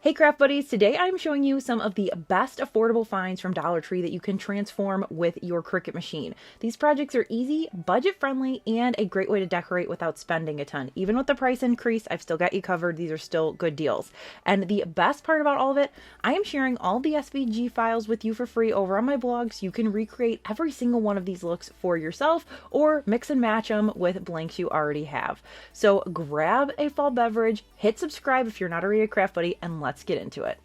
Hey craft buddies, today I'm showing you some of the best affordable finds from Dollar Tree that you can transform with your Cricut machine. These projects are easy, budget friendly, and a great way to decorate without spending a ton. Even with the price increase, I've still got you covered. These are still good deals. And the best part about all of it, I am sharing all the SVG files with you for free over on my blog, so you can recreate every single one of these looks for yourself or mix and match them with blanks you already have. So grab a fall beverage, hit subscribe if you're not already a craft buddy, and let's get into it.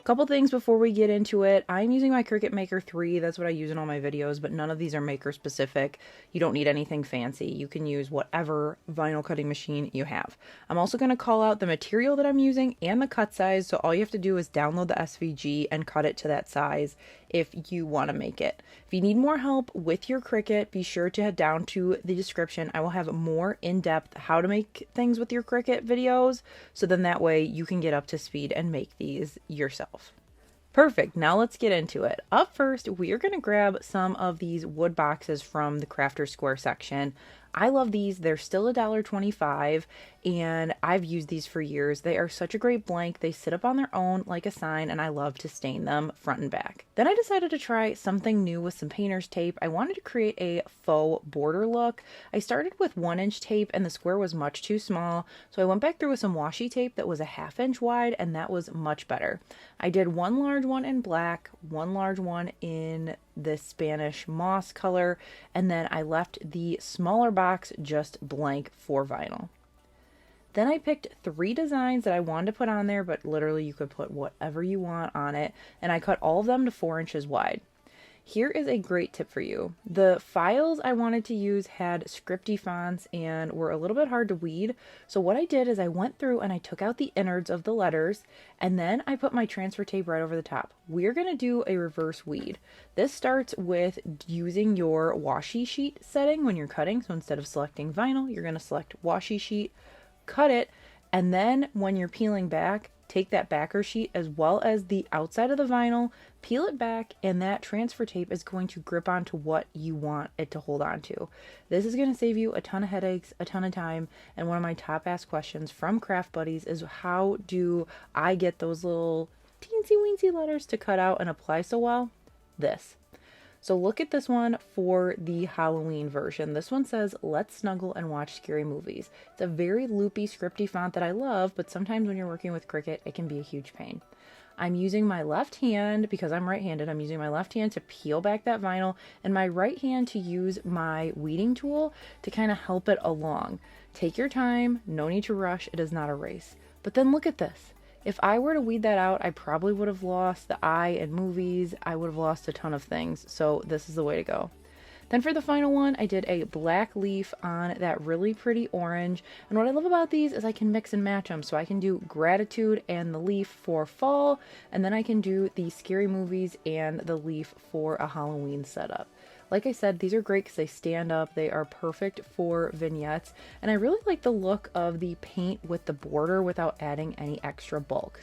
Couple things before we get into it. I'm using my Cricut Maker 3. That's what I use in all my videos, but none of these are maker specific. You don't need anything fancy. You can use whatever vinyl cutting machine you have. I'm also going to call out the material that I'm using and the cut size, so all you have to do is download the SVG and cut it to that size if you want to make it. If you need more help with your Cricut, be sure to head down to the description. I will have more in-depth how to make things with your Cricut videos, so then that way you can get up to speed and make these yourself. Perfect, now let's get into it. Up first, we are going to grab some of these wood boxes from the Crafter Square section. I love these. They're still $1.25 and I've used these for years. They are such a great blank. They sit up on their own like a sign and I love to stain them front and back. Then I decided to try something new with some painter's tape. I wanted to create a faux border look. I started with 1-inch tape and the square was much too small, so I went back through with some washi tape that was a 1/2 inch wide and that was much better. I did one large one in black, one large one in this Spanish moss color, and then I left the smaller box just blank for vinyl. Then I picked 3 designs that I wanted to put on there, but literally you could put whatever you want on it, and I cut all of them to 4 inches wide. Here is a great tip for you. The files I wanted to use had scripty fonts and were a little bit hard to weed. So what I did is I went through and I took out the innards of the letters and then I put my transfer tape right over the top. We're going to do a reverse weed. This starts with using your washi sheet setting when you're cutting. So instead of selecting vinyl, you're going to select washi sheet, cut it, and then when you're peeling back, take that backer sheet as well as the outside of the vinyl, peel it back, and that transfer tape is going to grip onto what you want it to hold on to. This is going to save you a ton of headaches, a ton of time, and one of my top asked questions from craft buddies is how do I get those little teensy weensy letters to cut out and apply so well? This. So look at this one for the Halloween version. This one says, "Let's snuggle and watch scary movies." It's a very loopy, scripty font that I love, but sometimes when you're working with Cricut, it can be a huge pain. I'm using my left hand, because I'm right-handed, I'm using my left hand to peel back that vinyl, and my right hand to use my weeding tool to kind of help it along. Take your time, no need to rush, it is not a race. But then look at this. If I were to weed that out, I probably would have lost the eye in movies. I would have lost a ton of things. So this is the way to go. Then for the final one, I did a black leaf on that really pretty orange. And what I love about these is I can mix and match them. So I can do gratitude and the leaf for fall. And then I can do the scary movies and the leaf for a Halloween setup. Like I said, these are great because they stand up. They are perfect for vignettes. And I really like the look of the paint with the border without adding any extra bulk.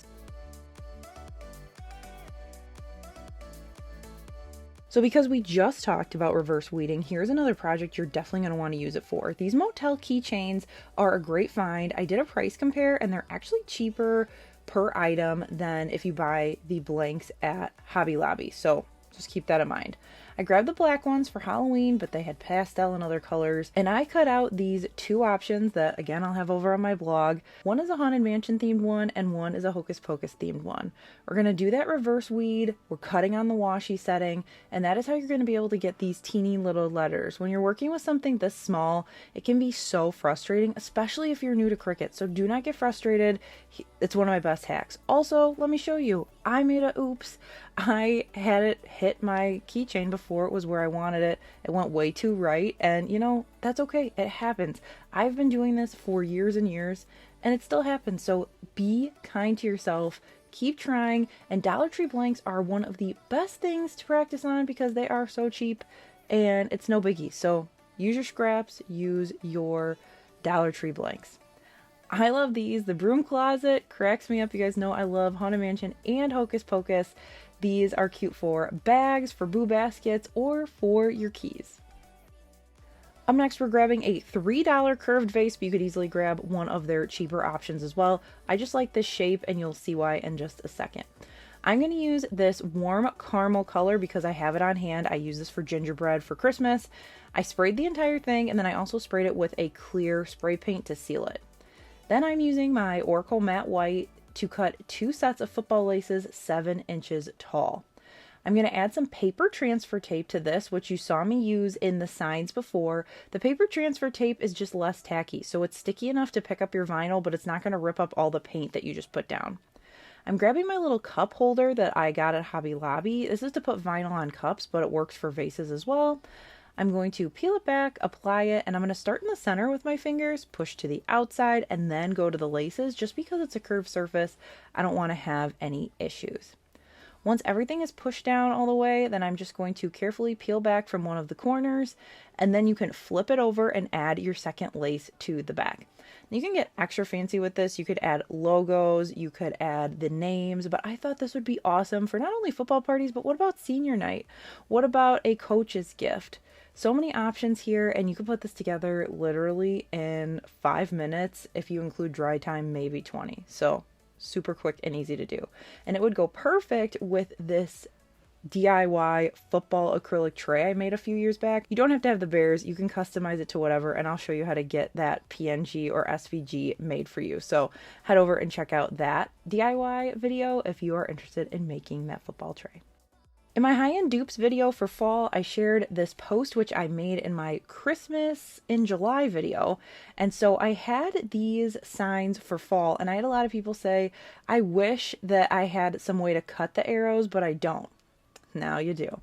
So because we just talked about reverse weeding, here's another project you're definitely going to want to use it for. These Motel keychains are a great find. I did a price compare and they're actually cheaper per item than if you buy the blanks at Hobby Lobby. So just keep that in mind. I grabbed the black ones for Halloween, but they had pastel and other colors. And I cut out these 2 options that, again, I'll have over on my blog. One is a Haunted Mansion themed one, and one is a Hocus Pocus themed one. We're going to do that reverse weed. We're cutting on the washi setting, and that is how you're going to be able to get these teeny little letters. When you're working with something this small, it can be so frustrating, especially if you're new to Cricut. So do not get frustrated. It's one of my best hacks. Also, let me show you. I made a oops. I had it hit my keychain before it was where I wanted it. It went way too right, and you know, that's okay. It happens. I've been doing this for years and years, and it still happens. So be kind to yourself. Keep trying, and Dollar Tree blanks are one of the best things to practice on because they are so cheap, and it's no biggie. So use your scraps, use your Dollar Tree blanks. I love these. The broom closet cracks me up. You guys know I love Haunted Mansion and Hocus Pocus. These are cute for bags, for boo baskets, or for your keys. Up next, we're grabbing a $3 curved vase, but you could easily grab one of their cheaper options as well. I just like this shape, and you'll see why in just a second. I'm going to use this warm caramel color because I have it on hand. I use this for gingerbread for Christmas. I sprayed the entire thing, and then I also sprayed it with a clear spray paint to seal it. Then I'm using my Oracle matte white to cut 2 sets of football laces 7 inches tall. I'm going to add some paper transfer tape to this, which you saw me use in the signs before. The paper transfer tape is just less tacky, so it's sticky enough to pick up your vinyl, but it's not going to rip up all the paint that you just put down. I'm grabbing my little cup holder that I got at Hobby Lobby. This is to put vinyl on cups, but it works for vases as well. I'm going to peel it back, apply it, and I'm going to start in the center with my fingers, push to the outside, and then go to the laces. Just because it's a curved surface, I don't want to have any issues. Once everything is pushed down all the way, then I'm just going to carefully peel back from one of the corners, and then you can flip it over and add your second lace to the back. You can get extra fancy with this. You could add logos, you could add the names, but I thought this would be awesome for not only football parties, but what about senior night? What about a coach's gift? So many options here, and you can put this together literally in 5 minutes. If you include dry time, maybe 20. So super quick and easy to do. And it would go perfect with this DIY football acrylic tray I made a few years back. You don't have to have the bears. You can customize it to whatever, and I'll show you how to get that PNG or SVG made for you. So head over and check out that DIY video if you are interested in making that football tray. In my high-end dupes video for fall, I shared this post which I made in my Christmas in July video. And so I had these signs for fall, and I had a lot of people say, I wish that I had some way to cut the arrows, but I don't. Now you do.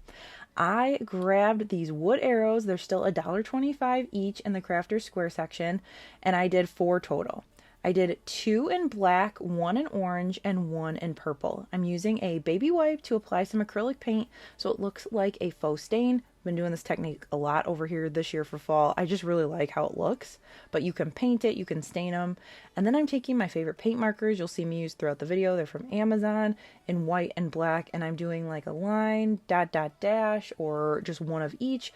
I grabbed these wood arrows. They're still $1.25 each in the Crafter Square section, and I did 4 total. I did 2 in black, 1 in orange, and 1 in purple. I'm using a baby wipe to apply some acrylic paint so it looks like a faux stain. I've been doing this technique a lot over here this year for fall. I just really like how it looks, but you can paint it, you can stain them. And then I'm taking my favorite paint markers you'll see me use throughout the video. They're from Amazon in white and black, and I'm doing like a line, dot, dot, dash, or just one of each,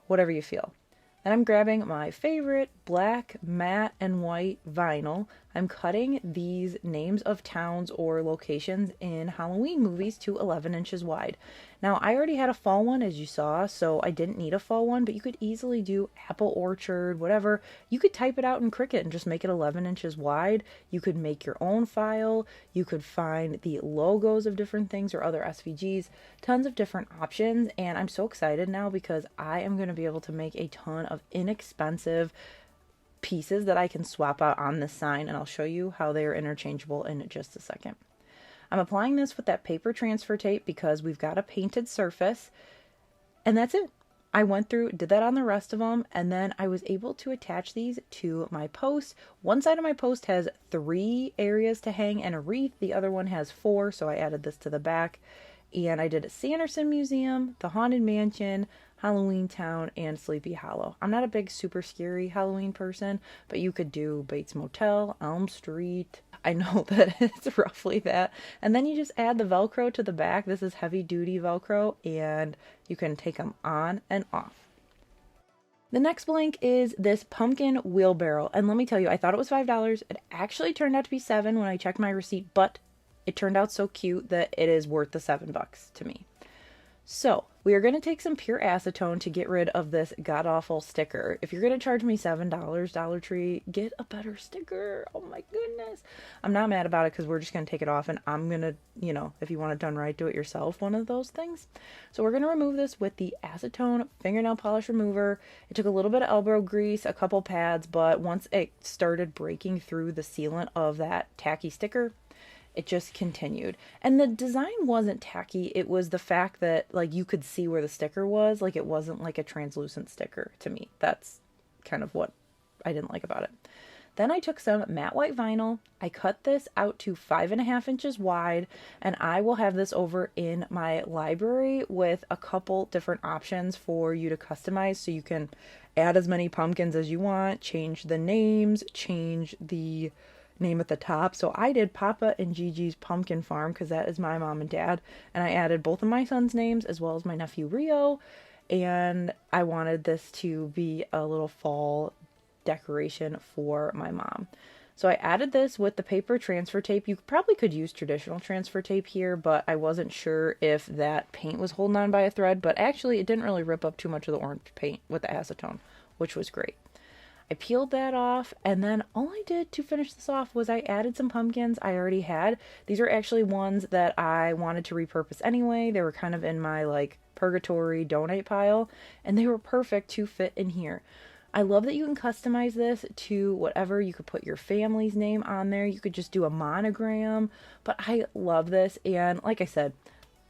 whatever you feel. Then I'm grabbing my favorite black, matte, and white vinyl. I'm cutting these names of towns or locations in Halloween movies to 11 inches wide. Now, I already had a fall one, as you saw, so I didn't need a fall one, but you could easily do Apple Orchard, whatever. You could type it out in Cricut and just make it 11 inches wide. You could make your own file. You could find the logos of different things or other SVGs. Tons of different options, and I'm so excited now because I am going to be able to make a ton of inexpensive pieces that I can swap out on this sign, and I'll show you how they are interchangeable in just a second. I'm applying this with that paper transfer tape because we've got a painted surface, and that's it. I went through, did that on the rest of them, and then I was able to attach these to my post. One side of my post has 3 areas to hang and a wreath. The other one has 4, so I added this to the back. And I did a Sanderson Museum, the Haunted Mansion, Halloween Town, and Sleepy Hollow. I'm not a big super scary Halloween person, but you could do Bates Motel, Elm Street. I know that it's roughly that. And then you just add the Velcro to the back. This is heavy duty Velcro, and you can take them on and off. The next blank is this pumpkin wheelbarrow. And let me tell you, I thought it was $5. It actually turned out to be $7 when I checked my receipt, but it turned out so cute that it is worth the $7 to me. So we are going to take some pure acetone to get rid of this god-awful sticker. If you're going to charge me $7, Dollar Tree, get a better sticker. Oh my goodness. I'm not mad about it because we're just going to take it off, and I'm going to, if you want it done right, do it yourself, one of those things. So we're going to remove this with the acetone fingernail polish remover. It took a little bit of elbow grease, a couple pads, but once it started breaking through the sealant of that tacky sticker, it just continued. And the design wasn't tacky. It was the fact that you could see where the sticker was. It wasn't like a translucent sticker to me. That's kind of what I didn't like about it. Then I took some matte white vinyl. I cut this out to 5.5 inches wide, and I will have this over in my library with a couple different options for you to customize, so you can add as many pumpkins as you want, change the names, change the name at the top. So I did Papa and Gigi's Pumpkin Farm because that is my mom and dad, and I added both of my sons' names as well as my nephew Rio, and I wanted this to be a little fall decoration for my mom. So I added this with the paper transfer tape. You probably could use traditional transfer tape here, but I wasn't sure if that paint was holding on by a thread, but actually it didn't really rip up too much of the orange paint with the acetone, which was great. I peeled that off, and then all I did to finish this off was I added some pumpkins I already had. These are actually ones that I wanted to repurpose anyway. They were kind of in my like purgatory donate pile, and they were perfect to fit in here. I love that you can customize this to whatever. You could put your family's name on there. You could just do a monogram, but I love this. And like I said,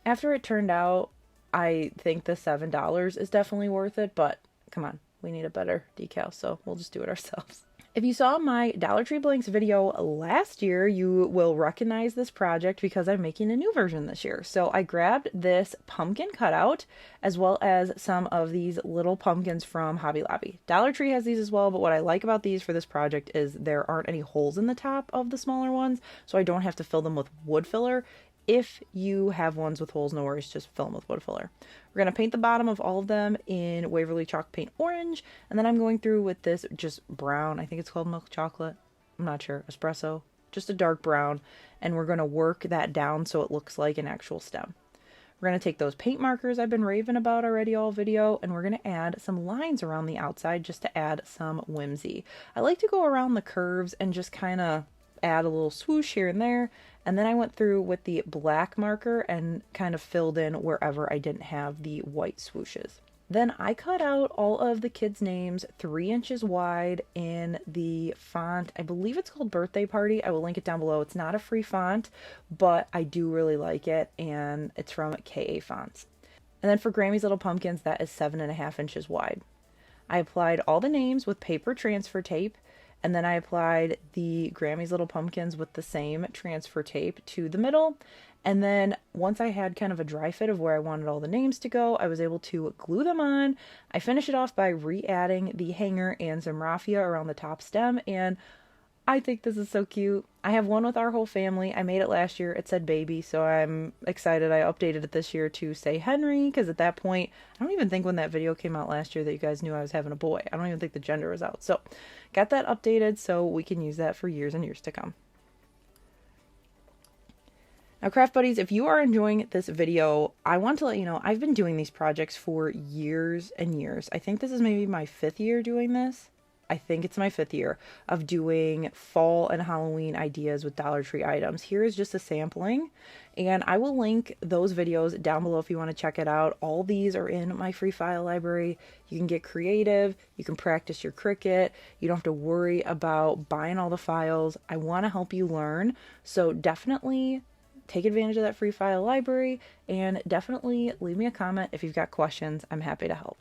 after it turned out, I think the $7 is definitely worth it, but come on. We need a better decal, so we'll just do it ourselves. If you saw my Dollar Tree Blanks video last year, you will recognize this project because I'm making a new version this year. So I grabbed this pumpkin cutout as well as some of these little pumpkins from Hobby Lobby. Dollar Tree has these as well, but what I like about these for this project is there aren't any holes in the top of the smaller ones, so I don't have to fill them with wood filler. If you have ones with holes, no worries, just fill them with wood filler. We're going to paint the bottom of all of them in Waverly Chalk Paint Orange, and then I'm going through with this just brown, I think it's called milk chocolate, I'm not sure, espresso, just a dark brown, and we're going to work that down so it looks like an actual stem. We're going to take those paint markers I've been raving about already all video, and we're going to add some lines around the outside just to add some whimsy. I like to go around the curves and just kind of add a little swoosh here and there. And then I went through with the black marker and kind of filled in wherever I didn't have the white swooshes. Then I cut out all of the kids' names 3 inches wide in the font. I believe it's called Birthday Party. I will link it down below. It's not a free font, but I do really like it, and it's from KA Fonts. And then for Grammy's Little Pumpkins, that is 7.5 inches wide. I applied all the names with paper transfer tape, and then I applied the Grammy's Little Pumpkins with the same transfer tape to the middle. And then once I had kind of a dry fit of where I wanted all the names to go, I was able to glue them on. I finished it off by re-adding the hanger and some raffia around the top stem, and I think this is so cute. I have one with our whole family. I made it last year. It said baby, so I'm excited. I updated it this year to say Henry, because at that point, I don't even think when that video came out last year that you guys knew I was having a boy. I don't even think the gender was out. So got that updated so we can use that for years and years to come. Now, craft buddies, if you are enjoying this video, I want to let you know I've been doing these projects for years and years. I think this is maybe my 5th year doing this. I think it's my 5th year of doing fall and Halloween ideas with Dollar Tree items. Here is just a sampling, and I will link those videos down below if you want to check it out. All these are in my free file library. You can get creative. You can practice your Cricut. You don't have to worry about buying all the files. I want to help you learn, so definitely take advantage of that free file library, and definitely leave me a comment if you've got questions. I'm happy to help.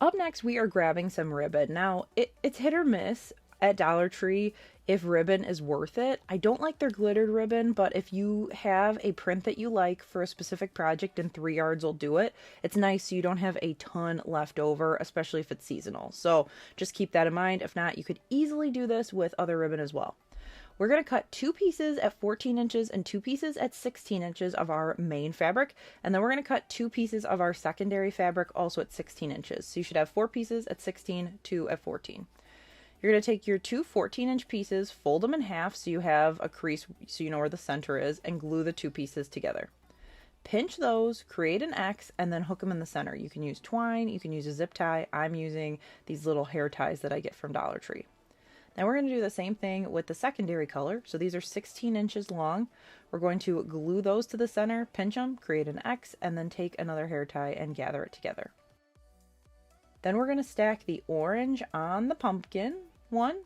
Up next, we are grabbing some ribbon. Now, it's hit or miss at Dollar Tree if ribbon is worth it. I don't like their glittered ribbon, but if you have a print that you like for a specific project and 3 yards will do it, it's nice so you don't have a ton left over, especially if it's seasonal. So just keep that in mind. If not, you could easily do this with other ribbon as well. We're going to cut 2 pieces at 14 inches and 2 pieces at 16 inches of our main fabric. And then we're going to cut 2 pieces of our secondary fabric also at 16 inches. So you should have 4 pieces at 16, 2 at 14. You're going to take your 2 14-inch pieces, fold them in half so you have a crease so you know where the center is, and glue the 2 pieces together. Pinch those, create an X, and then hook them in the center. You can use twine, you can use a zip tie. I'm using these little hair ties that I get from Dollar Tree. Now we're going to do the same thing with the secondary color. So these are 16 inches long. We're going to glue those to the center, pinch them, create an X, and then take another hair tie and gather it together. Then we're going to stack the orange on the pumpkin one.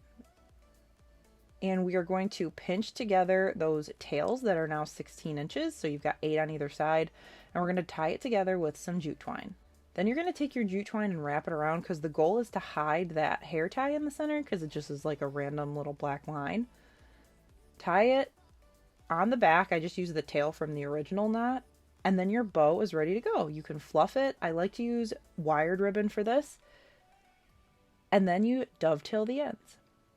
And we are going to pinch together those tails that are now 16 inches. So you've got 8 on either side. And we're going to tie it together with some jute twine. Then you're going to take your jute twine and wrap it around because the goal is to hide that hair tie in the center because it just is like a random little black line. Tie it on the back. I just use the tail from the original knot. And then your bow is ready to go. You can fluff it. I like to use wired ribbon for this. And then you dovetail the ends.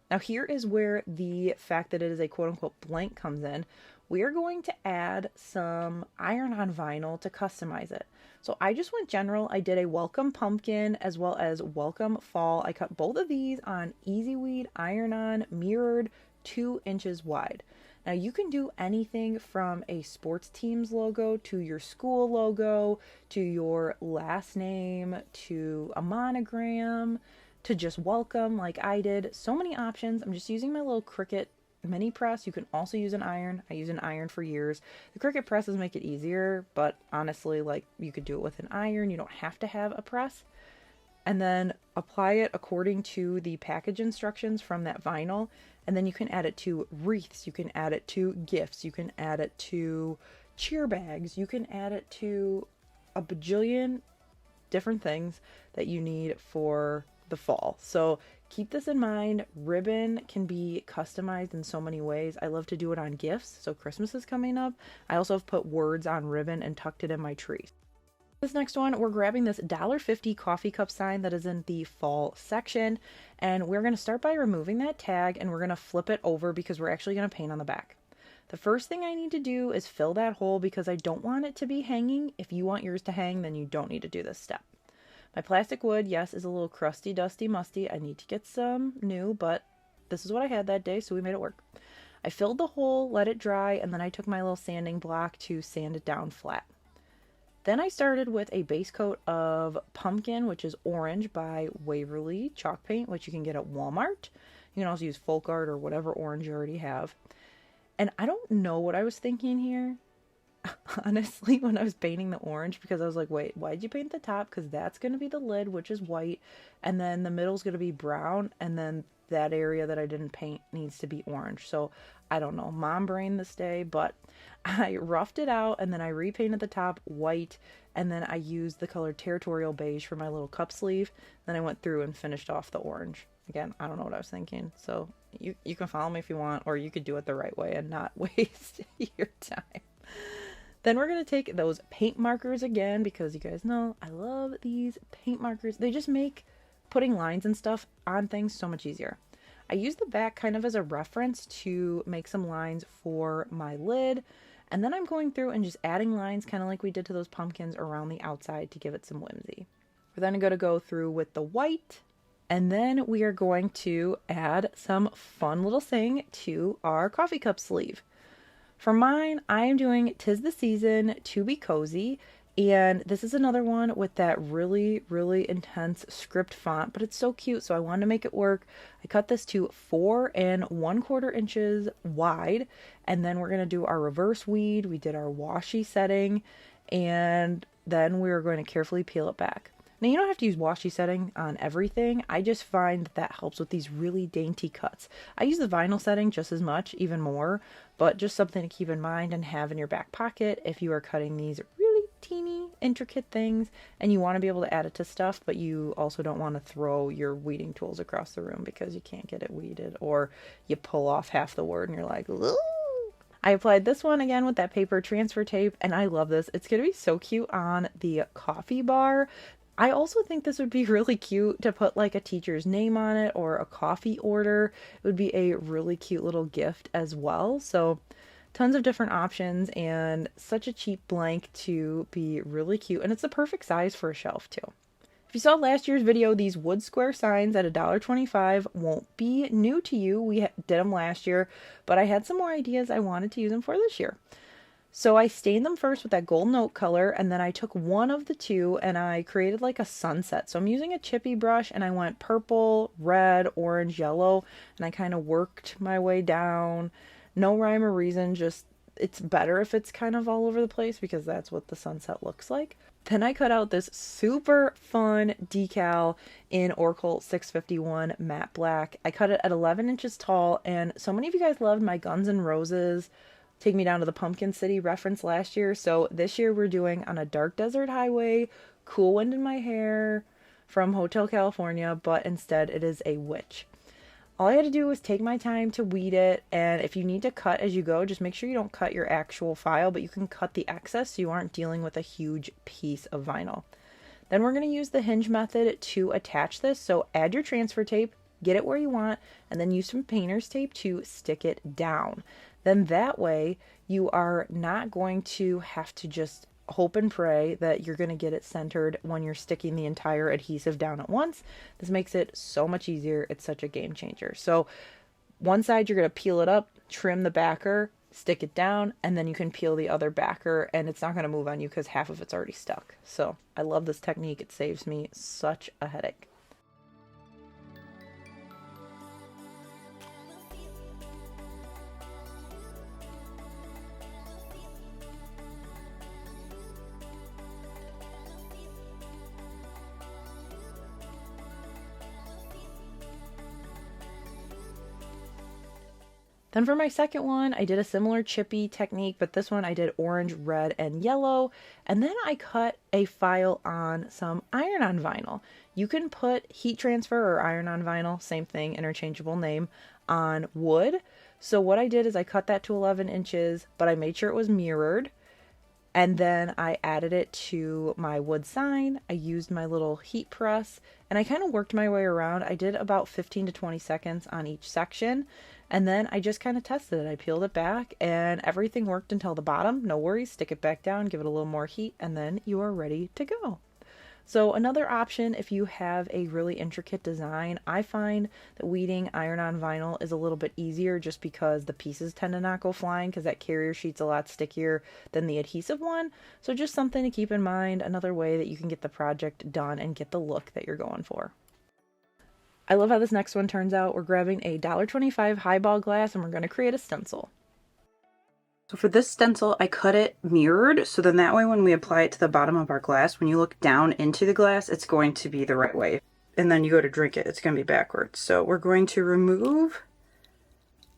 Now here is where the fact that it is a quote-unquote blank comes in. we are going to add some iron-on vinyl to customize it. So I just went general. I did a welcome pumpkin as well as welcome fall. I cut both of these on Easy Weed iron-on mirrored 2 inches wide. Now you can do anything from a sports team's logo to your school logo to your last name to a monogram to just welcome like I did. So many options. I'm just using my little Cricut mini press. You can also use an iron. I use an iron for years. The Cricut presses make it easier, but honestly, like, you could do it with an iron. You don't have to have a press. And then apply it according to the package instructions from that vinyl. And then you can add it to wreaths. You can add it to gifts. You can add it to cheer bags. You can add it to a bajillion different things that you need for the fall. So keep this in mind. Ribbon can be customized in so many ways. I love to do it on gifts. So Christmas is coming up. I also have put words on ribbon and tucked it in my tree. This next one, we're grabbing this $1.50 coffee cup sign that is in the fall section, and we're going to start by removing that tag, and we're going to flip it over because we're actually going to paint on the back. The first thing I need to do is fill that hole because I don't want it to be hanging. If you want yours to hang, then you don't need to do this step. My plastic wood, yes, is a little crusty, dusty, musty. I need to get some new, but this is what I had that day, so we made it work. I filled the hole, let it dry, and then I took my little sanding block to sand it down flat. Then I started with a base coat of pumpkin, which is orange by Waverly chalk paint, which you can get at Walmart. You can also use folk art or whatever orange you already have. And I don't know what I was thinking here, honestly, when I was painting the orange, because I was like, wait, why'd you paint the top? Because that's going to be the lid, which is white, and then the middle's going to be brown, and then that area that I didn't paint needs to be orange. So I don't know, mom brain this day, but I roughed it out and then I repainted the top white, and then I used the color Territorial Beige for my little cup sleeve. Then I went through and finished off the orange. Again, I don't know what I was thinking, so you can follow me if you want, or you could do it the right way and not waste your time. Then we're going to take those paint markers again, because you guys know I love these paint markers. They just make putting lines and stuff on things so much easier. I use the back kind of as a reference to make some lines for my lid, and then I'm going through and just adding lines kind of like we did to those pumpkins around the outside to give it some whimsy. We're then going to go through with the white, and then we are going to add some fun little thing to our coffee cup sleeve. For mine, I am doing 'Tis the Season to Be Cozy, and this is another one with that really, really intense script font, but it's so cute, so I wanted to make it work. I cut this to 4 1/4 inches wide, and then we're going to do our reverse weed. We did our washi setting, and then we're going to carefully peel it back. Now, you don't have to use washi setting on everything. I just find that helps with these really dainty cuts. I use the vinyl setting just as much, even more, but just something to keep in mind and have in your back pocket if you are cutting these really teeny, intricate things and you want to be able to add it to stuff, but you also don't want to throw your weeding tools across the room because you can't get it weeded, or you pull off half the word and you're like, ooh. I applied this one again with that paper transfer tape, and I love this. It's going to be so cute on the coffee bar. I also think this would be really cute to put like a teacher's name on it or a coffee order. It would be a really cute little gift as well. So tons of different options, and such a cheap blank to be really cute. And it's the perfect size for a shelf too. If you saw last year's video, these wood square signs at $1.25 won't be new to you. We did them last year, but I had some more ideas I wanted to use them for this year. So I stained them first with that golden oak color, and then I took one of the two and I created like a sunset. So I'm using a chippy brush, and I went purple, red, orange, yellow, and I kind of worked my way down. No rhyme or reason, just it's better if it's kind of all over the place because that's what the sunset looks like. Then I cut out this super fun decal in Oracle 651 matte black. I cut it at 11 inches tall, and so many of you guys loved my Guns N' Roses Take Me Down to the Pumpkin City reference last year. So this year we're doing On a Dark Desert Highway, Cool Wind in My Hair from Hotel California, but instead it is a witch. All I had to do was take my time to weed it, and if you need to cut as you go, just make sure you don't cut your actual file, but you can cut the excess so you aren't dealing with a huge piece of vinyl. Then we're going to use the hinge method to attach this, so add your transfer tape, get it where you want, and then use some painter's tape to stick it down. then that way you are not going to have to just hope and pray that you're going to get it centered when you're sticking the entire adhesive down at once. This makes it so much easier. It's such a game changer. So one side, you're going to peel it up, trim the backer, stick it down, and then you can peel the other backer, and it's not going to move on you because half of it's already stuck. So I love this technique. It saves me such a headache. Then for my second one, I did a similar chippy technique, but this one I did orange, red, and yellow. And then I cut a file on some iron-on vinyl. You can put heat transfer or iron-on vinyl, same thing, interchangeable name, on wood. So what I did is I cut that to 11 inches, but I made sure it was mirrored. And then I added it to my wood sign. I used my little heat press, and I kind of worked my way around. I did about 15 to 20 seconds on each section. And then I just kind of tested it. I peeled it back and everything worked until the bottom. No worries, stick it back down, give it a little more heat, and then you are ready to go. So another option, if you have a really intricate design, I find that weeding iron-on vinyl is a little bit easier just because the pieces tend to not go flying because that carrier sheet's a lot stickier than the adhesive one. So just something to keep in mind, another way that you can get the project done and get the look that you're going for. I love how this next one turns out. We're grabbing a $1.25 highball glass and we're going to create a stencil. So for this stencil, I cut it mirrored, so then that way when we apply it to the bottom of our glass, when you look down into the glass, it's going to be the right way. And then you go to drink it, it's going to be backwards. So we're going to remove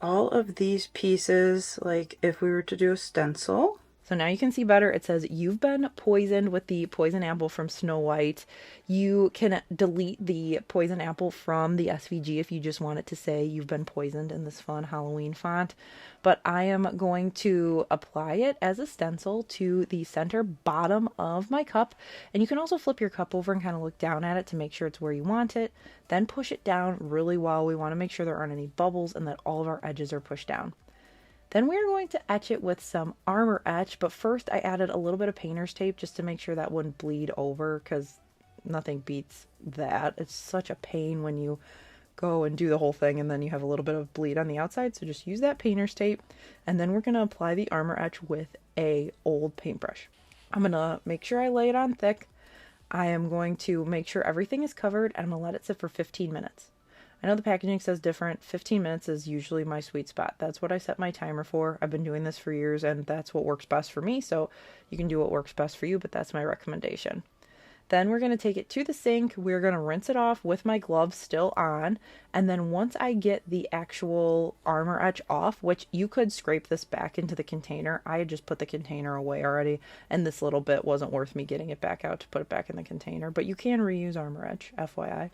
all of these pieces, like if we were to do a stencil. So now you can see better. It says, "You've been poisoned with the poison apple from Snow White." You can delete the poison apple from the SVG if you just want it to say "You've been poisoned" in this fun Halloween font. But I am going to apply it as a stencil to the center bottom of my cup. And you can also flip your cup over and kind of look down at it to make sure it's where you want it. Then push it down really well. We want to make sure there aren't any bubbles and that all of our edges are pushed down. Then we are going to etch it with some armor etch, but first I added a little bit of painter's tape just to make sure that wouldn't bleed over because nothing beats that. It's such a pain when you go and do the whole thing and then you have a little bit of bleed on the outside, so just use that painter's tape. And then we're going to apply the armor etch with a old paintbrush. I'm going to make sure I lay it on thick. I am going to make sure everything is covered and I'm going to let it sit for 15 minutes. I know the packaging says different. 15 minutes is usually my sweet spot. That's what I set my timer for. I've been doing this for years and that's what works best for me. So you can do what works best for you, but that's my recommendation. Then we're going to take it to the sink. We're going to rinse it off with my gloves still on. And then once I get the actual armor etch off, which you could scrape this back into the container. I had just put the container away already. And this little bit wasn't worth me getting it back out to put it back in the container. But you can reuse armor etch, FYI.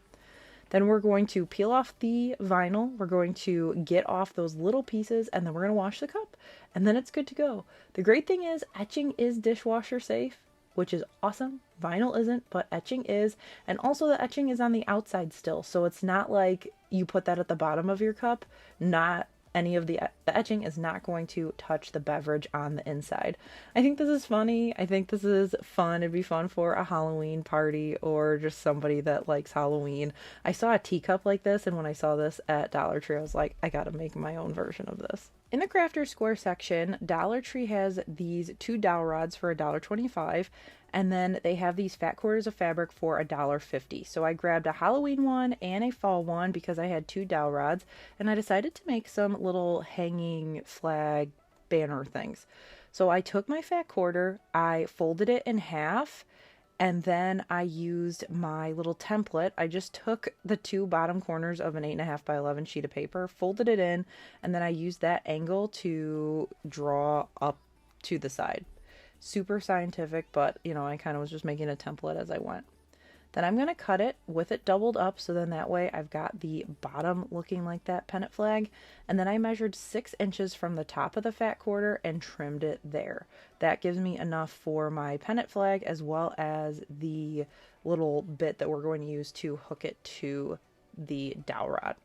Then we're going to peel off the vinyl. We're going to get off those little pieces and then we're going to wash the cup and then it's good to go. The great thing is etching is dishwasher safe, which is awesome. Vinyl isn't, but etching is. And also the etching is on the outside still. So it's not like you put that at the bottom of your cup. Not any of the etching is not going to touch the beverage on the inside. I think this is funny. I think this is fun. It'd be fun for a Halloween party or just somebody that likes Halloween. I saw a teacup like this, and when I saw this at Dollar Tree, I was like, I gotta make my own version of this. In the Crafter Square section, Dollar Tree has these 2 dowel rods for $1.25, and then they have these fat quarters of fabric for $1.50. So I grabbed a Halloween one and a fall one because I had 2 dowel rods, and I decided to make some little hanging flag banner things. So I took my fat quarter, I folded it in half, and then I used my little template. I just took the 2 bottom corners of an 8.5 by 11 sheet of paper, folded it in, and then I used that angle to draw up to the side. Super scientific, but you know, I kind of was just making a template as I went. Then I'm going to cut it with it doubled up, so then that way I've got the bottom looking like that pennant flag. And then I measured 6 inches from the top of the fat quarter and trimmed it there. That gives me enough for my pennant flag as well as the little bit that we're going to use to hook it to the dowel rod.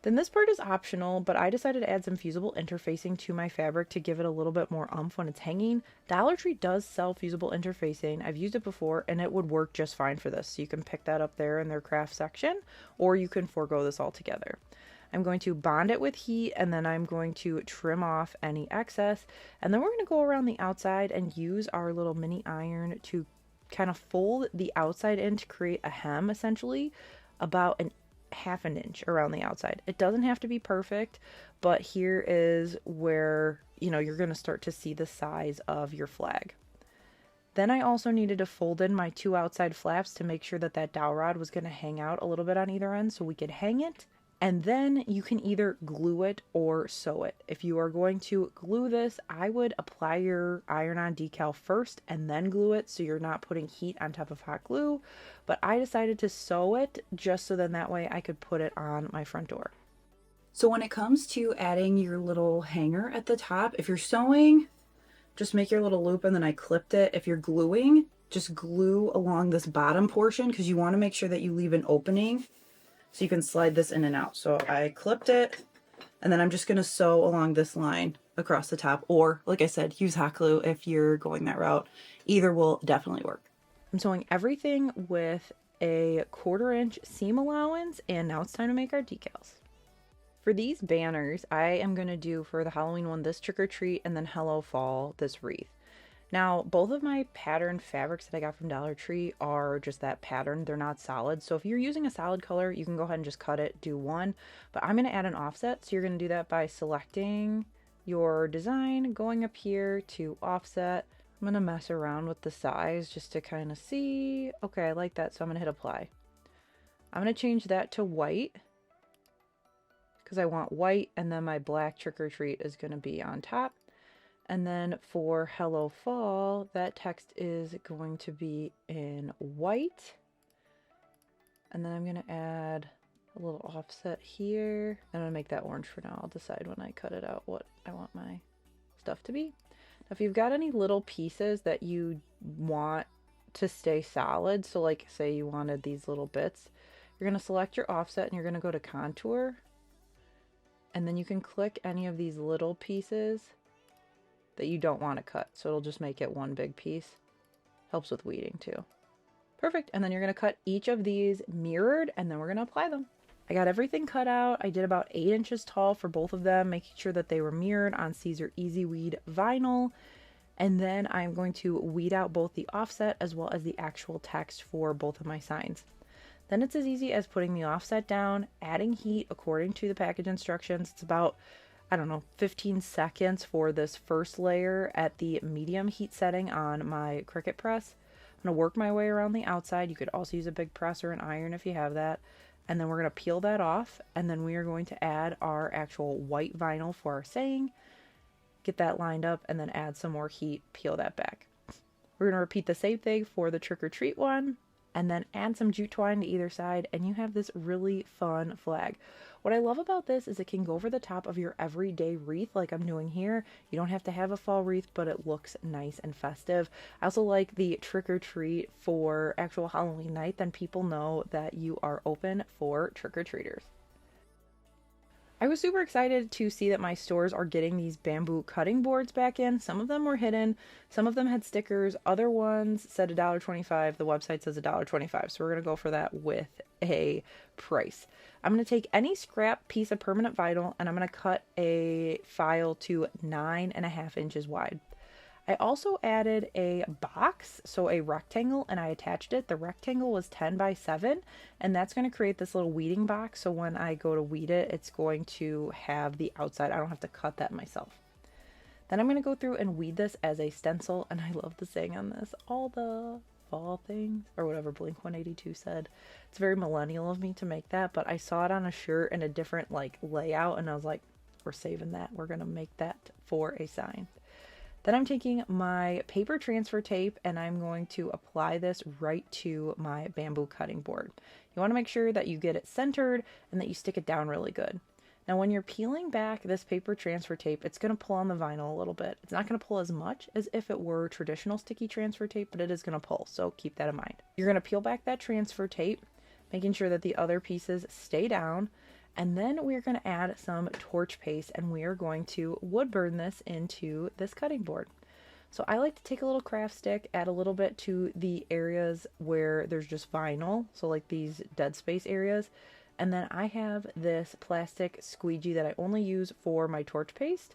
Then this part is optional, but I decided to add some fusible interfacing to my fabric to give it a little bit more oomph when it's hanging. Dollar Tree does sell fusible interfacing. I've used it before and it would work just fine for this. So you can pick that up there in their craft section, or you can forego this altogether. I'm going to bond it with heat, and then I'm going to trim off any excess, and then we're going to go around the outside and use our little mini iron to kind of fold the outside in to create a hem, essentially about an half an inch around the outside. It doesn't have to be perfect, but here is where, you know, you're going to start to see the size of your flag. Then I also needed to fold in my 2 outside flaps to make sure that that dowel rod was going to hang out a little bit on either end so we could hang it. And then you can either glue it or sew it. If you are going to glue this, I would apply your iron-on decal first and then glue it so you're not putting heat on top of hot glue. But I decided to sew it just so then that way I could put it on my front door. So when it comes to adding your little hanger at the top, if you're sewing, just make your little loop and then I clipped it. If you're gluing, just glue along this bottom portion because you want to make sure that you leave an opening so you can slide this in and out. So I clipped it, and then I'm just gonna sew along this line across the top, or like I said, use hot glue if you're going that route. Either will definitely work. I'm sewing everything with a 1/4 inch seam allowance, and now it's time to make our decals. For these banners, I am gonna do for the Halloween one this trick or treat, and then Hello Fall this wreath. Now, both of my pattern fabrics that I got from Dollar Tree are just that pattern. They're not solid. So if you're using a solid color, you can go ahead and just cut it, do one. But I'm going to add an offset. So you're going to do that by selecting your design, going up here to offset. I'm going to mess around with the size just to kind of see. Okay, I like that. So I'm going to hit apply. I'm going to change that to white because I want white, and then my black trick or treat is going to be on top. And then for Hello Fall, that text is going to be in white. And then I'm going to add a little offset here. I'm going to make that orange for now. I'll decide when I cut it out what I want my stuff to be. Now, if you've got any little pieces that you want to stay solid, so like say you wanted these little bits, you're going to select your offset and you're going to go to contour. And then you can click any of these little pieces that you don't want to cut, so it'll just make it one big piece. Helps with weeding too. Perfect. And then you're going to cut each of these mirrored, and then we're going to apply them. I got everything cut out. I did about 8 inches tall for both of them, making sure that they were mirrored on Caesar Easy Weed vinyl. And then I'm going to weed out both the offset as well as the actual text for both of my signs. Then it's as easy as putting the offset down, adding heat according to the package instructions. It's about, I don't know, 15 seconds for this first layer at the medium heat setting on my Cricut press. I'm going to work my way around the outside. You could also use a big press or an iron if you have that. And then we're going to peel that off. And then we are going to add our actual white vinyl for our saying. Get that lined up and then add some more heat. Peel that back. We're going to repeat the same thing for the trick or treat one. And then add some jute twine to either side, and you have this really fun flag. What I love about this is it can go over the top of your everyday wreath like I'm doing here. You don't have to have a fall wreath, but it looks nice and festive. I also like the trick or treat for actual Halloween night, then people know that you are open for trick or treaters. I was super excited to see that my stores are getting these bamboo cutting boards back in. Some of them were hidden, some of them had stickers, other ones said $1.25. The website says $1.25, so we're going to go for that with a price. I'm going to take any scrap piece of permanent vinyl and I'm going to cut a file to 9.5 inches wide. I also added a box, so a rectangle, and I attached it. The rectangle was 10 by 7, and that's going to create this little weeding box. So when I go to weed it, it's going to have the outside. I don't have to cut that myself. Then I'm going to go through and weed this as a stencil, and I love the saying on this, all the fall things, or whatever Blink-182 said. It's very millennial of me to make that, but I saw it on a shirt in a different like layout, and I was like, we're saving that. We're going to make that for a sign. Then I'm taking my paper transfer tape and I'm going to apply this right to my bamboo cutting board. You want to make sure that you get it centered and that you stick it down really good. Now when you're peeling back this paper transfer tape, it's going to pull on the vinyl a little bit. It's not going to pull as much as if it were traditional sticky transfer tape, but it is going to pull, so keep that in mind. You're going to peel back that transfer tape, making sure that the other pieces stay down. And then we're going to add some torch paste, and we are going to wood burn this into this cutting board. So I like to take a little craft stick, add a little bit to the areas where there's just vinyl, so like these dead space areas. And then I have this plastic squeegee that I only use for my torch paste,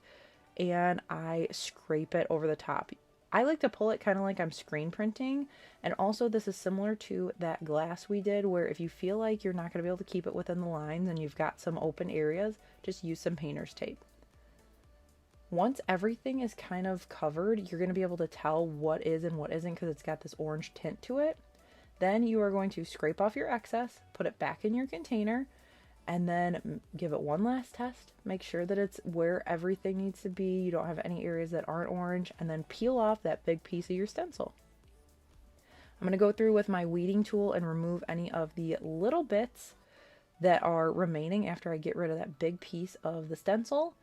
and I scrape it over the top. I like to pull it kind of like I'm screen printing, and also this is similar to that glass we did, where if you feel like you're not going to be able to keep it within the lines and you've got some open areas, just use some painter's tape. Once everything is kind of covered, you're going to be able to tell what is and what isn't because it's got this orange tint to it. Then you are going to scrape off your excess, put it back in your container, and then give it one last test. Make sure that it's where everything needs to be. You don't have any areas that aren't orange, and then peel off that big piece of your stencil. I'm going to go through with my weeding tool and remove any of the little bits that are remaining after I get rid of that big piece of the stencil.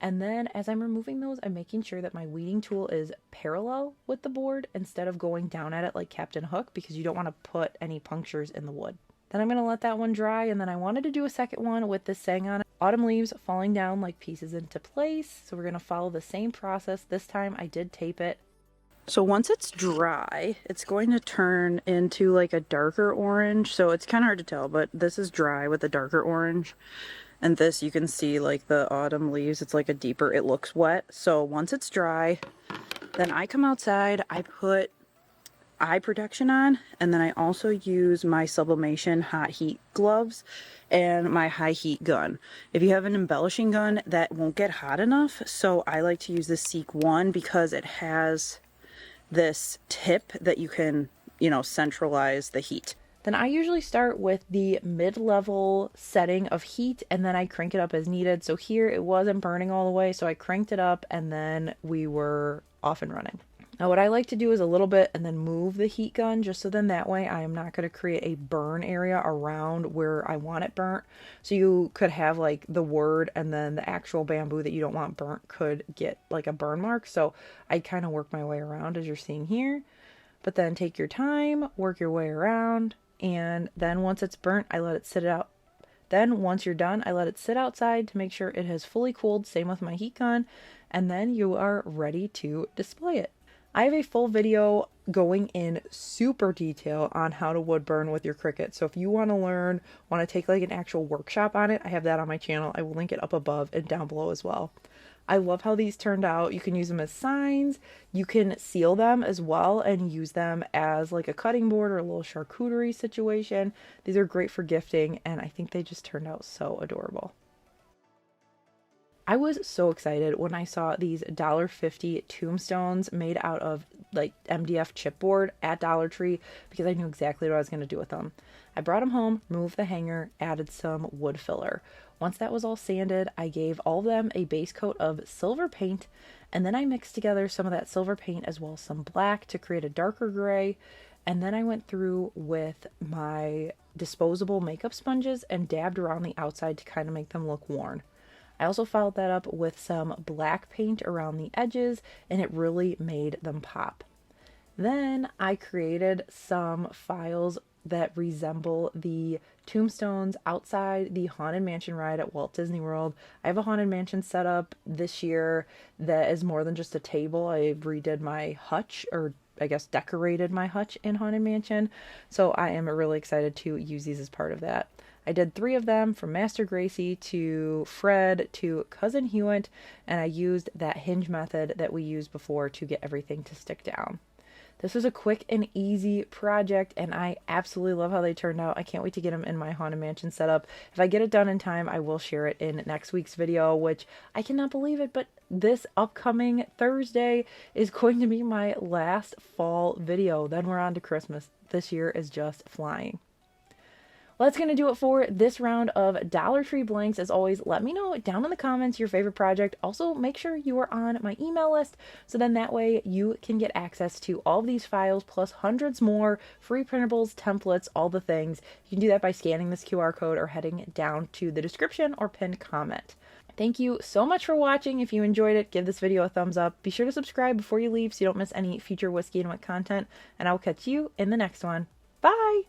And then as I'm removing those, I'm making sure that my weeding tool is parallel with the board instead of going down at it like Captain Hook, because you don't want to put any punctures in the wood. Then I'm going to let that one dry, and then I wanted to do a second one with this saying on it, autumn leaves falling down like pieces into place. So we're going to follow the same process. This time I did tape it. So once it's dry, it's going to turn into like a darker orange. So it's kind of hard to tell, but this is dry with a darker orange. And this, you can see like the autumn leaves, it's like a deeper, it looks wet. So once it's dry, then I come outside, I put eye protection on, and then I also use my sublimation hot heat gloves and my high heat gun. If you have an embellishing gun, that won't get hot enough. So I like to use the Seek 1 because it has this tip that you can, you know, centralize the heat. Then I usually start with the mid-level setting of heat, and then I crank it up as needed. So here it wasn't burning all the way, so I cranked it up, and then we were off and running. Now what I like to do is a little bit and then move the heat gun, just so then that way I am not going to create a burn area around where I want it burnt. So you could have like the word, and then the actual bamboo that you don't want burnt could get like a burn mark. So I kind of work my way around as you're seeing here. But then take your time, work your way around. And then once it's burnt, I let it sit out. Then once you're done, I let it sit outside to make sure it has fully cooled. Same with my heat gun. And then you are ready to display it. I have a full video going in super detail on how to wood burn with your Cricut. So if you want to learn, want to take like an actual workshop on it, I have that on my channel. I will link it up above and down below as well. I love how these turned out. You can use them as signs. You can seal them as well and use them as like a cutting board or a little charcuterie situation. These are great for gifting, and I think they just turned out so adorable. I was so excited when I saw these $1.50 tombstones made out of like MDF chipboard at Dollar Tree, because I knew exactly what I was going to do with them. I brought them home, removed the hanger, added some wood filler. Once that was all sanded, I gave all of them a base coat of silver paint, and then I mixed together some of that silver paint as well as some black to create a darker gray. And then I went through with my disposable makeup sponges and dabbed around the outside to kind of make them look worn. I also followed that up with some black paint around the edges, and it really made them pop. Then I created some files that resemble the tombstones outside the Haunted Mansion ride at Walt Disney World. I have a Haunted Mansion set up this year that is more than just a table. I redid my hutch, or I guess decorated my hutch in Haunted Mansion. So I am really excited to use these as part of that. I did 3 of them, from Master Gracie to Fred to Cousin Hewitt, and I used that hinge method that we used before to get everything to stick down. This was a quick and easy project, and I absolutely love how they turned out. I can't wait to get them in my Haunted Mansion setup. If I get it done in time, I will share it in next week's video, which I cannot believe it, but this upcoming Thursday is going to be my last fall video. Then we're on to Christmas. This year is just flying. Well, that's going to do it for this round of Dollar Tree blanks. As always, let me know down in the comments your favorite project. Also, make sure you are on my email list, so then that way you can get access to all of these files plus hundreds more free printables, templates, all the things. You can do that by scanning this QR code or heading down to the description or pinned comment. Thank you so much for watching. If you enjoyed it, give this video a thumbs up. Be sure to subscribe before you leave so you don't miss any future Whiskey and Whit content, and I will catch you in the next one. Bye!